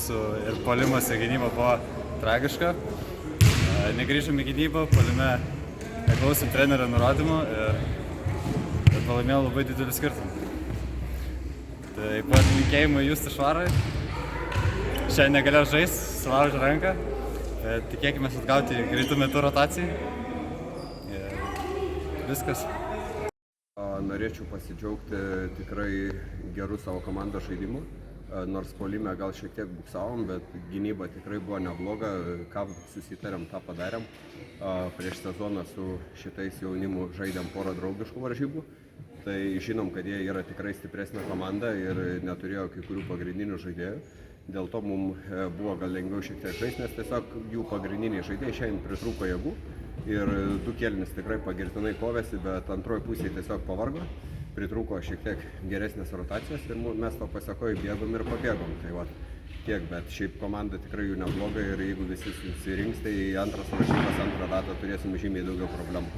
mūsų ir puolimas į gynybą buvo tragiška. Negrįžom į gynybą, puolime neklausim trenerio nurodymų ir pralaimėjom labai didelį skirtumą. Taip pat linkėjimai Justai Švarai. Šiandien negalėjo žaisti, sulaužė ranką, bet tikėkime atgauti greitų metų rotacijai. Ir viskas. Norėčiau pasidžiaugti tikrai gerų savo komandos žaidimų. Nors puolime gal šiek tiek buksavom, bet gynyba tikrai buvo nebloga. Ką susitarėm, tą padarėm. Prieš sezoną su šitais jaunimu žaidėm porą draugiškų varžybų. Tai žinom, kad jie yra tikrai stipresnė komanda ir neturėjo kai kurių pagrindinių žaidėjų. Dėl to mums buvo gal lengviau šiek tiek žaisti, nes tiesiog jų pagrindiniai žaidėjai šiandien pritrūko jėgų. Ir 2 kėlinius tikrai pagirtinai kovėsi, bet antroji pusė tiesiog pavargo. Pritrūko šiek tiek geresnės rotacijos ir mes to pasekoje bėgom ir pabėgom. Tai va, tiek, bet šiaip komanda tikrai jų nebloga ir jeigu visi susirinks, tai antras varžybas, antrą ratą turėsim žymiai daugiau problemų.